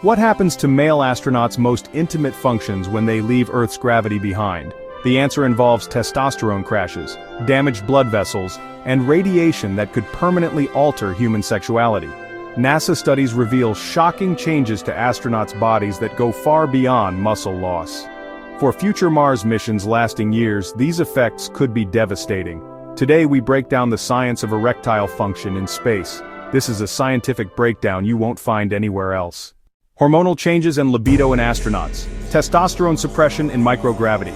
What happens to male astronauts' most intimate functions when they leave Earth's gravity behind? The answer involves testosterone crashes, damaged blood vessels, and radiation that could permanently alter human sexuality. NASA studies reveal shocking changes to astronauts' bodies that go far beyond muscle loss. For future Mars missions lasting years, these effects could be devastating. Today we break down the science of erectile function in space. This is a scientific breakdown you won't find anywhere else. Hormonal changes and libido in astronauts. Testosterone suppression in microgravity.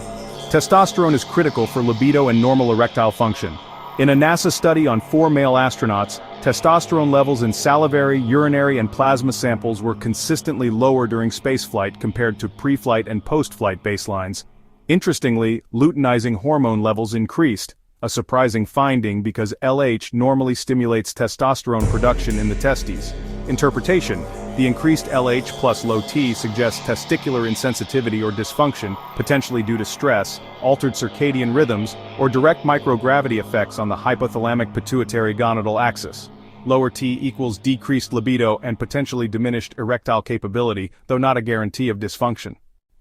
Testosterone is critical for libido and normal erectile function. In a NASA study on 4 male astronauts, testosterone levels in salivary, urinary, and plasma samples were consistently lower during spaceflight compared to pre-flight and post-flight baselines. Interestingly, luteinizing hormone levels increased, a surprising finding because LH normally stimulates testosterone production in the testes. Interpretation: the increased LH plus low T suggests testicular insensitivity or dysfunction, potentially due to stress, altered circadian rhythms, or direct microgravity effects on the hypothalamic pituitary gonadal axis. Lower T equals decreased libido and potentially diminished erectile capability, though not a guarantee of dysfunction.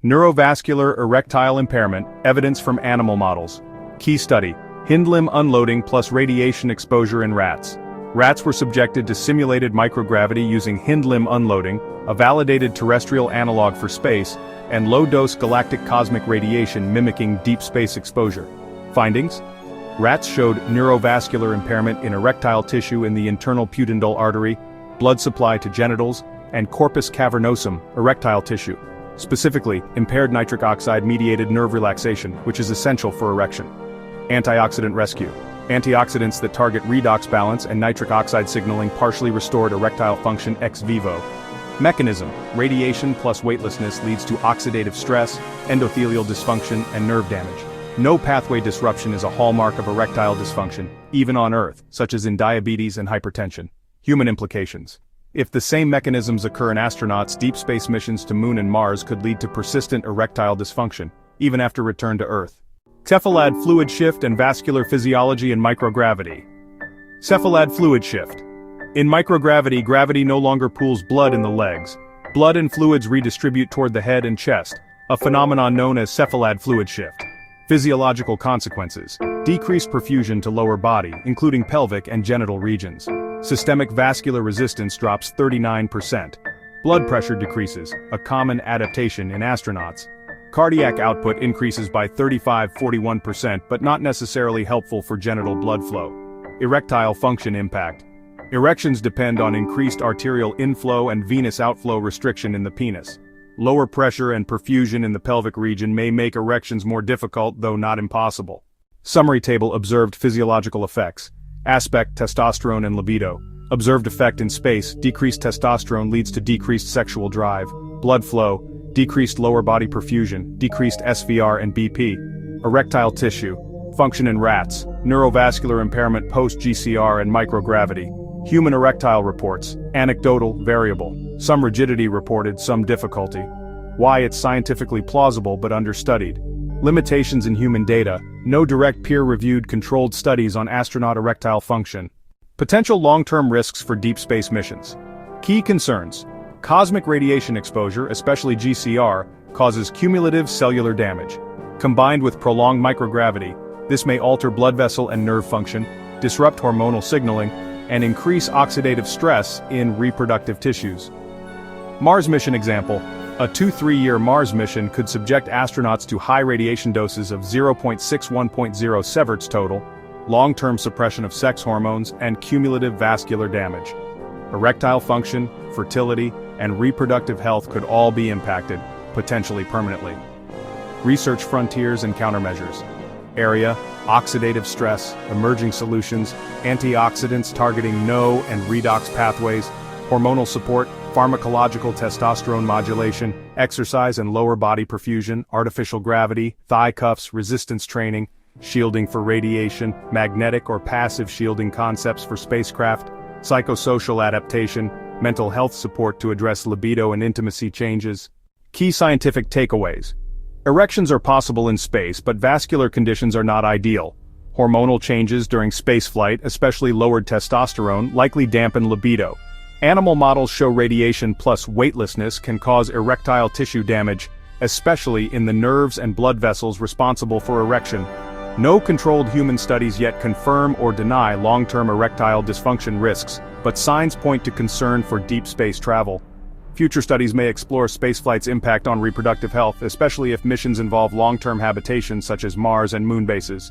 Neurovascular erectile impairment, evidence from animal models. Key study: hind limb unloading plus radiation exposure in rats. Rats were subjected to simulated microgravity using hind limb unloading, a validated terrestrial analog for space, and low-dose galactic cosmic radiation mimicking deep space exposure. Findings: rats showed neurovascular impairment in erectile tissue in the internal pudendal artery, blood supply to genitals, and corpus cavernosum, erectile tissue. Specifically, impaired nitric oxide-mediated nerve relaxation, which is essential for erection. Antioxidant rescue. Antioxidants that target redox balance and nitric oxide signaling partially restored erectile function ex vivo. Mechanism: radiation plus weightlessness leads to oxidative stress, endothelial dysfunction, and nerve damage. No pathway disruption is a hallmark of erectile dysfunction, even on Earth, such as in diabetes and hypertension. Human implications. If the same mechanisms occur in astronauts, deep space missions to Moon and Mars could lead to persistent erectile dysfunction, even after return to Earth. Cephalad fluid shift and vascular physiology in microgravity. Cephalad fluid shift. In microgravity, gravity no longer pools blood in the legs. Blood and fluids redistribute toward the head and chest, a phenomenon known as cephalad fluid shift. Physiological consequences: decreased perfusion to lower body, including pelvic and genital regions. Systemic vascular resistance drops 39%. Blood pressure decreases, a common adaptation in astronauts. Cardiac output increases by 35–41%, but not necessarily helpful for genital blood flow. Erectile function impact. Erections depend on increased arterial inflow and venous outflow restriction in the penis. Lower pressure and perfusion in the pelvic region may make erections more difficult, though not impossible. Summary table: observed physiological effects. Aspect: testosterone and libido. Observed effect in space: decreased testosterone leads to decreased sexual drive. Blood flow: decreased lower body perfusion, decreased SVR and BP. Erectile tissue. Function in rats: neurovascular impairment post-GCR and microgravity. Human erectile reports: anecdotal, variable. Some rigidity reported, some difficulty. Why it's scientifically plausible but understudied. Limitations in human data: no direct peer-reviewed controlled studies on astronaut erectile function. Potential long-term risks for deep space missions. Key concerns: cosmic radiation exposure, especially GCR, causes cumulative cellular damage. Combined with prolonged microgravity, this may alter blood vessel and nerve function, disrupt hormonal signaling, and increase oxidative stress in reproductive tissues. Mars mission example: a 2–3 year Mars mission could subject astronauts to high radiation doses of 0.61.0 sieverts total, long-term suppression of sex hormones, and cumulative vascular damage. Erectile function, fertility, and reproductive health could all be impacted, potentially permanently. Research frontiers and countermeasures. Area: oxidative stress, emerging solutions, antioxidants targeting NO and redox pathways, hormonal support, pharmacological testosterone modulation, exercise and lower body perfusion, artificial gravity, thigh cuffs, resistance training, shielding for radiation, magnetic or passive shielding concepts for spacecraft, psychosocial adaptation, mental health support to address libido and intimacy changes. Key scientific takeaways. Erections are possible in space, but vascular conditions are not ideal. Hormonal changes during spaceflight, especially lowered testosterone, likely dampen libido. Animal models show radiation plus weightlessness can cause erectile tissue damage, especially in the nerves and blood vessels responsible for erection. No controlled human studies yet confirm or deny long-term erectile dysfunction risks, but signs point to concern for deep space travel. Future studies may explore spaceflight's impact on reproductive health, especially if missions involve long-term habitation such as Mars and moon bases.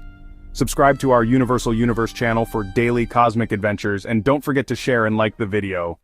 Subscribe to our Universal Universe channel for daily cosmic adventures, and don't forget to share and like the video.